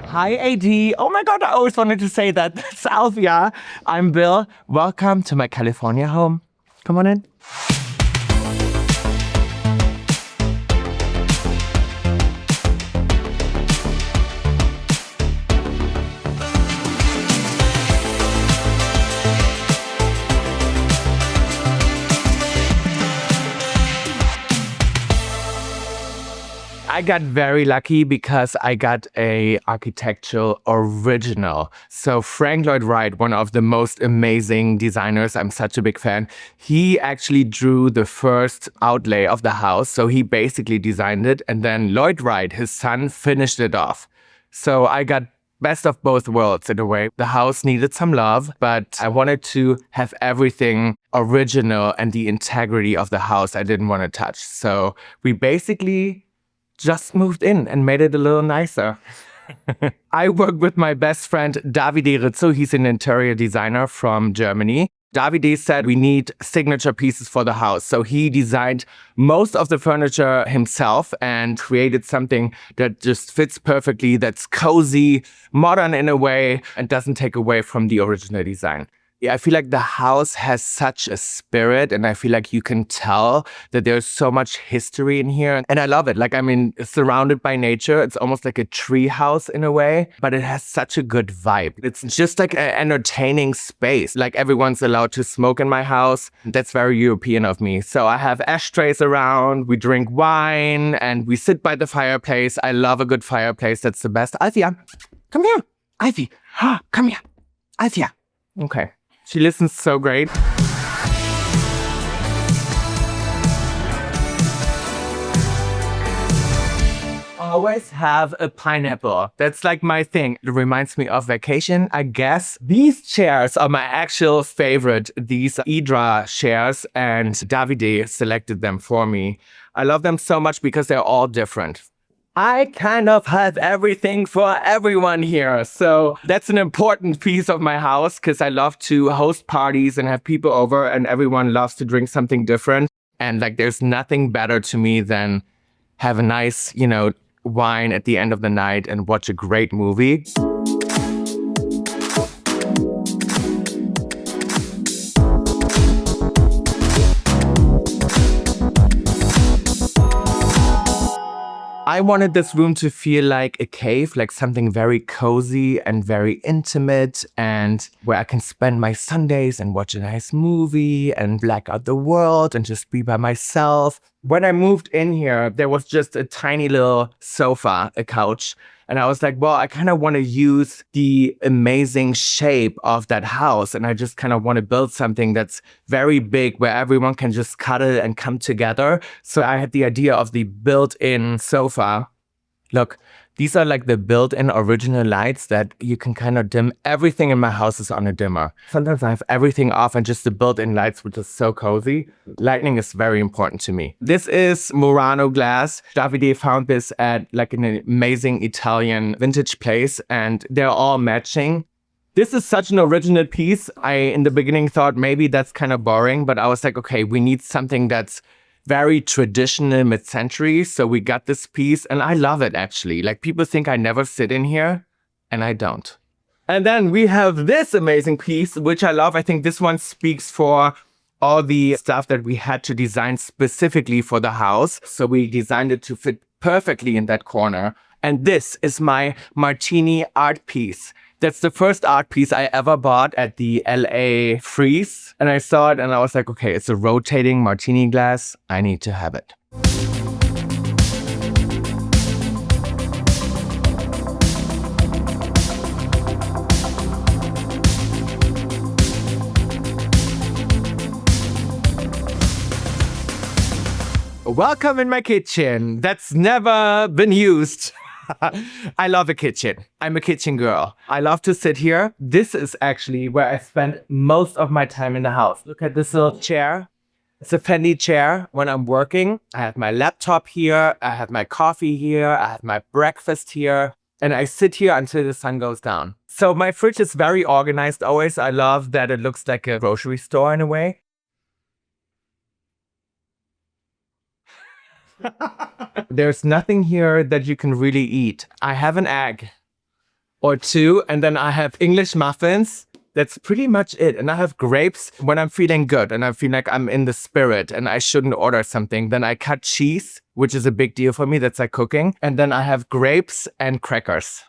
Hi, AD. Oh my God, I always wanted to say that. That's Alvia. I'm Bill. Welcome to my California home. Come on in. I got very lucky because I got a architectural original. So Frank Lloyd Wright, one of the most amazing designers, I'm such a big fan. He actually drew the first outlay of the house. So he basically designed it. And then Lloyd Wright, his son, finished it off. So I got best of both worlds in a way. The house needed some love, but I wanted to have everything original and the integrity of the house I didn't want to touch. So we basically just moved in and made it a little nicer. I work with my best friend, Davide Rizzo. He's an interior designer from Germany. Davide said we need signature pieces for the house. So he designed most of the furniture himself and created something that just fits perfectly, that's cozy, modern in a way, and doesn't take away from the original design. Yeah, I feel like the house has such a spirit, and I feel like you can tell that there's so much history in here. And I love it. Like, I mean, it's surrounded by nature. It's almost like a tree house in a way, but it has such a good vibe. It's just like an entertaining space. Like, everyone's allowed to smoke in my house. That's very European of me. So I have ashtrays around, we drink wine, and we sit by the fireplace. I love a good fireplace. That's the best. Althea, come here. Ivy, come here. Althea. Okay. She listens so great. Always have a pineapple. That's like my thing. It reminds me of vacation, I guess. These chairs are my actual favorite. These Idra chairs, and Davide selected them for me. I love them so much because they're all different. I kind of have everything for everyone here. So that's an important piece of my house because I love to host parties and have people over, and everyone loves to drink something different. And like, there's nothing better to me than have a nice, wine at the end of the night and watch a great movie. I wanted this room to feel like a cave, like something very cozy and very intimate, and where I can spend my Sundays and watch a nice movie and black out the world and just be by myself. When I moved in here, there was just a tiny little sofa, a couch. And I was like, well, I kind of want to use the amazing shape of that house. And I just kind of want to build something that's very big where everyone can just cuddle and come together. So I had the idea of the built-in sofa. Look, these are like the built-in original lights that you can kind of dim. Everything in my house is on a dimmer. Sometimes I have everything off and just the built-in lights, which is so cozy. Lighting is very important to me. This is Murano glass. Davide found this at like an amazing Italian vintage place, and they're all matching. This is such an original piece. I, in the beginning, thought maybe that's kind of boring, but I was like, okay, we need something that's very traditional mid-century. So we got this piece, and I love it, actually. Like, people think I never sit in here, and I don't. And then we have this amazing piece, which I love. I think this one speaks for all the stuff that we had to design specifically for the house. So we designed it to fit perfectly in that corner. And this is my Martini art piece. That's the first art piece I ever bought at the LA Freeze. And I saw it and I was like, okay, it's a rotating martini glass. I need to have it. Welcome in my kitchen. That's never been used. I love a kitchen. I'm a kitchen girl. I love to sit here. This is actually where I spend most of my time in the house. Look at this little chair. It's a Fendi chair when I'm working. I have my laptop here. I have my coffee here. I have my breakfast here. And I sit here until the sun goes down. So my fridge is very organized always. I love that it looks like a grocery store in a way. There's nothing here that you can really eat. I have an egg. or two. And then I have English muffins. That's pretty much it. And I have grapes when I'm feeling good and I feel like I'm in the spirit and I shouldn't order something. Then I cut cheese, which is a big deal for me. That's like cooking. And then I have grapes and crackers.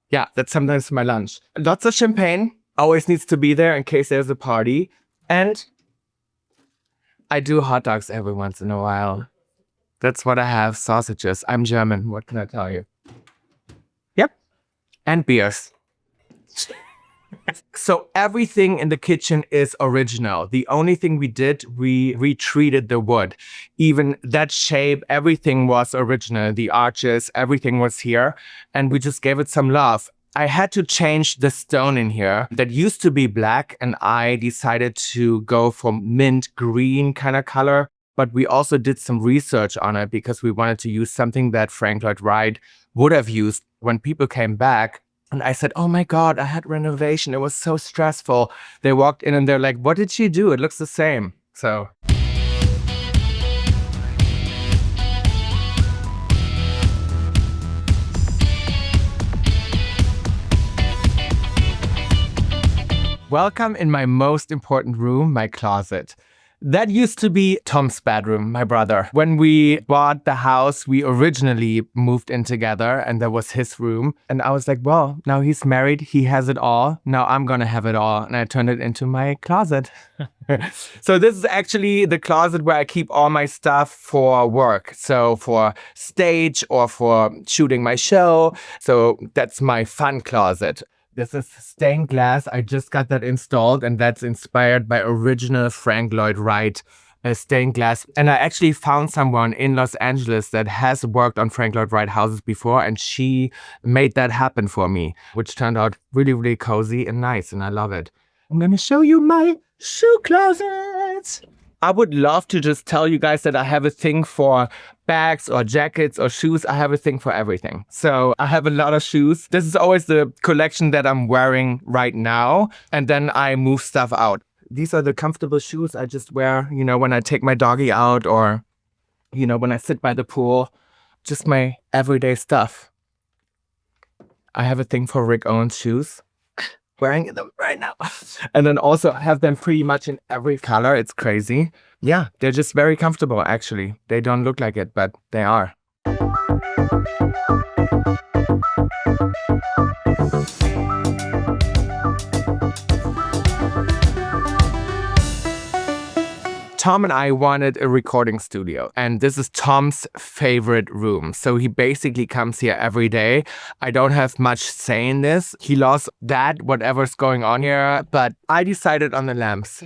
Yeah, that's sometimes my lunch. Lots of champagne. Always needs to be there in case there's a party. And I do hot dogs every once in a while. That's what I have. Sausages. I'm German. What can I tell you? Yep. And beers. So everything in the kitchen is original. The only thing we did, we retreated the wood. Even that shape, everything was original. The arches, everything was here. And we just gave it some love. I had to change the stone in here that used to be black, and I decided to go for mint green kind of color. But we also did some research on it because we wanted to use something that Frank Lloyd Wright would have used when people came back. And I said, oh my God, I had renovation. It was so stressful. They walked in and they're like, what did she do? It looks the same. So. Welcome in my most important room, my closet. That used to be Tom's bedroom, my brother. When we bought the house, we originally moved in together and that was his room. And I was like, well, now he's married, he has it all. Now I'm gonna have it all. And I turned it into my closet. So this is actually the closet where I keep all my stuff for work. So for stage or for shooting my show. So that's my fun closet. This is stained glass. I just got that installed and that's inspired by original Frank Lloyd Wright stained glass. And I actually found someone in Los Angeles that has worked on Frank Lloyd Wright houses before and she made that happen for me, which turned out really, really cozy and nice and I love it. I'm gonna show you my shoe closet. I would love to just tell you guys that I have a thing for bags or jackets or shoes. I have a thing for everything. So I have a lot of shoes. This is always the collection that I'm wearing right now. And then I move stuff out. These are the comfortable shoes I just wear, you know, when I take my doggy out or, you know, when I sit by the pool. Just my everyday stuff. I have a thing for Rick Owens shoes. Wearing them right now. And then also have them pretty much in every color. It's crazy. Yeah, they're just very comfortable, actually. They don't look like it, but they are. Tom and I wanted a recording studio, and this is Tom's favorite room. So he basically comes here every day. I don't have much say in this. He loves that, whatever's going on here, but I decided on the lamps.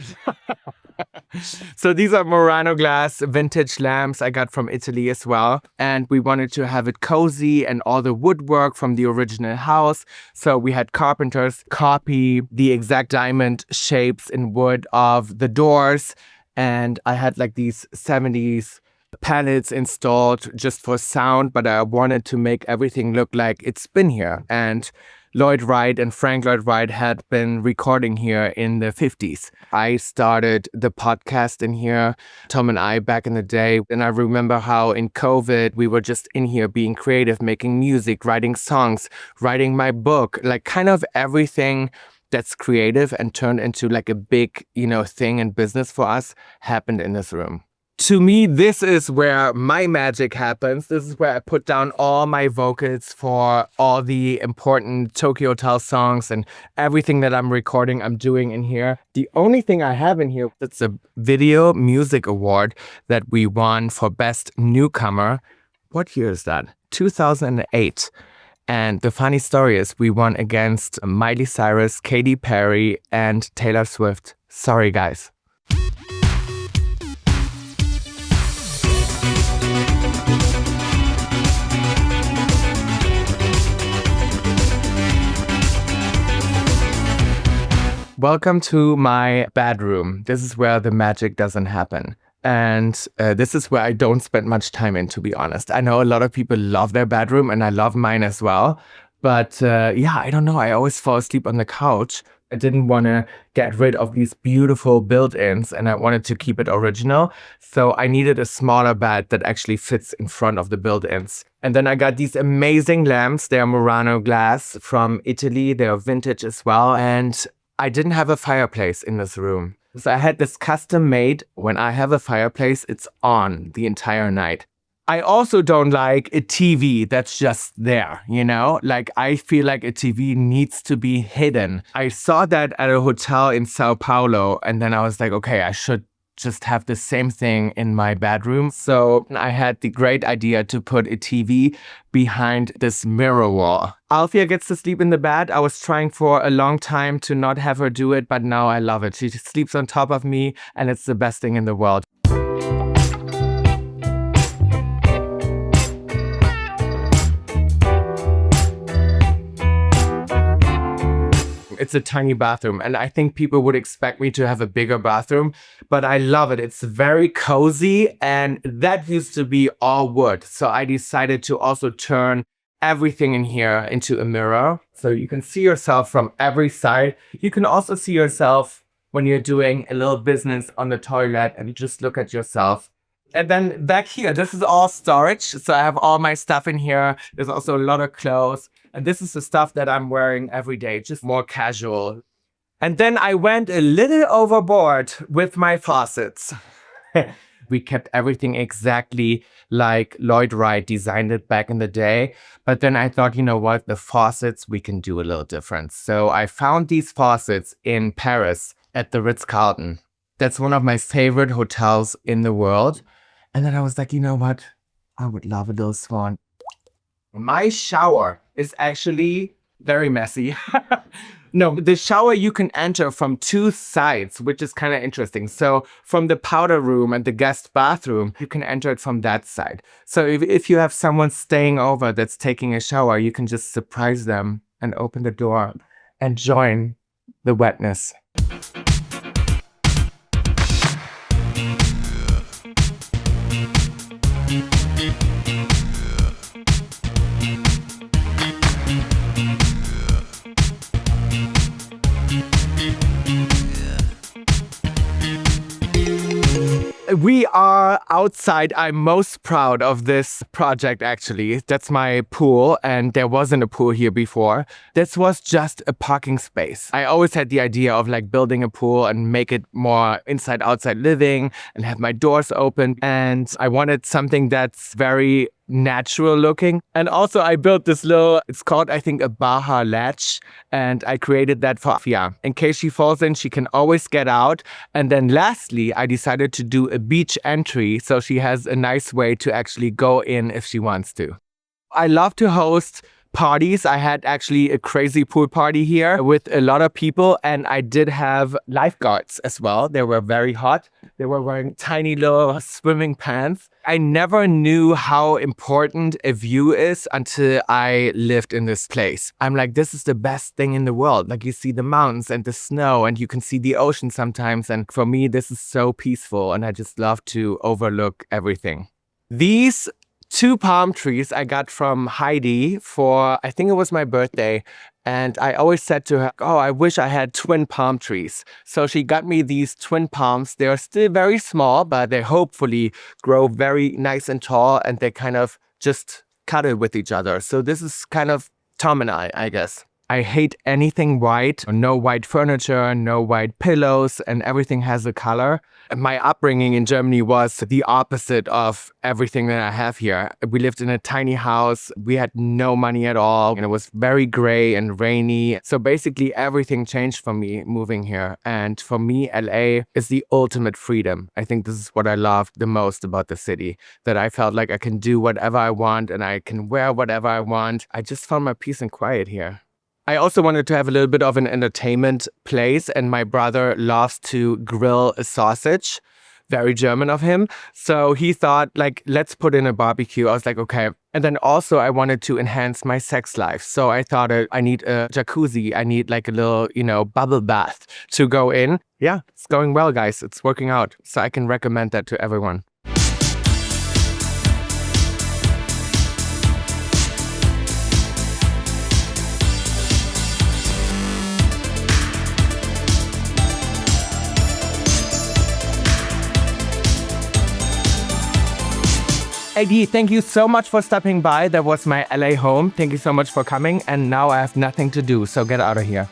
So these are Murano glass vintage lamps I got from Italy as well. And we wanted to have it cozy and all the woodwork from the original house. So we had carpenters copy the exact diamond shapes in wood of the doors. And I had like these 70s pallets installed just for sound, but I wanted to make everything look like it's been here. And Lloyd Wright and Frank Lloyd Wright had been recording here in the 50s. I started the podcast in here, Tom and I, back in the day. And I remember how in COVID, we were just in here being creative, making music, writing songs, writing my book, like kind of everything that's creative and turned into like a big, you know, thing in business for us happened in this room. To me, this is where my magic happens. This is where I put down all my vocals for all the important Tokio Hotel songs and everything that I'm recording, I'm doing in here. The only thing I have in here, that's a Video Music Award that we won for Best Newcomer. What year is that? 2008. And the funny story is we won against Miley Cyrus, Katy Perry, and Taylor Swift. Sorry, guys. Welcome to my bedroom. This is where the magic doesn't happen. And this is where I don't spend much time in, to be honest. I know a lot of people love their bedroom and I love mine as well. But yeah, I don't know. I always fall asleep on the couch. I didn't want to get rid of these beautiful built-ins and I wanted to keep it original. So I needed a smaller bed that actually fits in front of the built-ins. And then I got these amazing lamps. They're Murano glass from Italy. They're vintage as well. And I didn't have a fireplace in this room. So I had this custom made. When I have a fireplace, it's on the entire night. I also don't like a TV that's just there, you know? Like, I feel like a TV needs to be hidden. I saw that at a hotel in Sao Paulo, and then I was like, okay, I should just have the same thing in my bedroom. So I had the great idea to put a TV behind this mirror wall. Alfia gets to sleep in the bed. I was trying for a long time to not have her do it, but now I love it. She sleeps on top of me, and it's the best thing in the world. It's a tiny bathroom, and I think people would expect me to have a bigger bathroom, but I love it. It's very cozy, and that used to be all wood. So I decided to also turn everything in here into a mirror. So you can see yourself from every side. You can also see yourself when you're doing a little business on the toilet and you just look at yourself. And then back here, this is all storage. So I have all my stuff in here. There's also a lot of clothes. And this is the stuff that I'm wearing every day, just more casual. And then I went a little overboard with my faucets. We kept everything exactly like Lloyd Wright designed it back in the day. But then I thought, you know what, the faucets, we can do a little different. So I found these faucets in Paris at the Ritz-Carlton. That's one of my favorite hotels in the world. And then I was like, you know what, I would love a little swan. My shower is actually very messy. No, the shower you can enter from two sides, which is kind of interesting. So from the powder room and the guest bathroom, you can enter it from that side. So if you have someone staying over that's taking a shower, you can just surprise them and open the door and join the wetness. We are outside. I'm most proud of this project, actually. That's my pool, and there wasn't a pool here before. This was just a parking space. I always had the idea of like building a pool and make it more inside-outside living and have my doors open. And I wanted something that's very natural looking. And also I built this little, it's called, I think, a Baja latch. And I created that for Fia. In case she falls in, she can always get out. And then lastly, I decided to do a beach entry. So she has a nice way to actually go in if she wants to. I love to host parties. I had actually a crazy pool party here with a lot of people, and I did have lifeguards as well. They were very hot. They were wearing tiny little swimming pants. I never knew how important a view is until I lived in this place. I'm like, this is the best thing in the world. Like, you see the mountains and the snow, and you can see the ocean sometimes. And for me, this is so peaceful, and I just love to overlook everything. These 2 palm trees I got from Heidi for, I think it was my birthday. And I always said to her, oh, I wish I had twin palm trees. So she got me these twin palms. They're still very small, but they hopefully grow very nice and tall, and they kind of just cuddle with each other. So this is kind of Tom and I guess. I hate anything white. No white furniture, no white pillows, and everything has a color. My upbringing in Germany was the opposite of everything that I have here. We lived in a tiny house. We had no money at all, and it was very gray and rainy. So basically everything changed for me moving here. And for me, LA is the ultimate freedom. I think this is what I loved the most about the city, that I felt like I can do whatever I want and I can wear whatever I want. I just found my peace and quiet here. I also wanted to have a little bit of an entertainment place, and my brother loves to grill a sausage. Very German of him. So he thought, like, let's put in a barbecue. I was like, okay. And then also I wanted to enhance my sex life. So I thought I need a jacuzzi. I need like a little, bubble bath to go in. Yeah, it's going well, guys. It's working out. So I can recommend that to everyone. AD, thank you so much for stopping by. That was my LA home. Thank you so much for coming. And now I have nothing to do, so get out of here.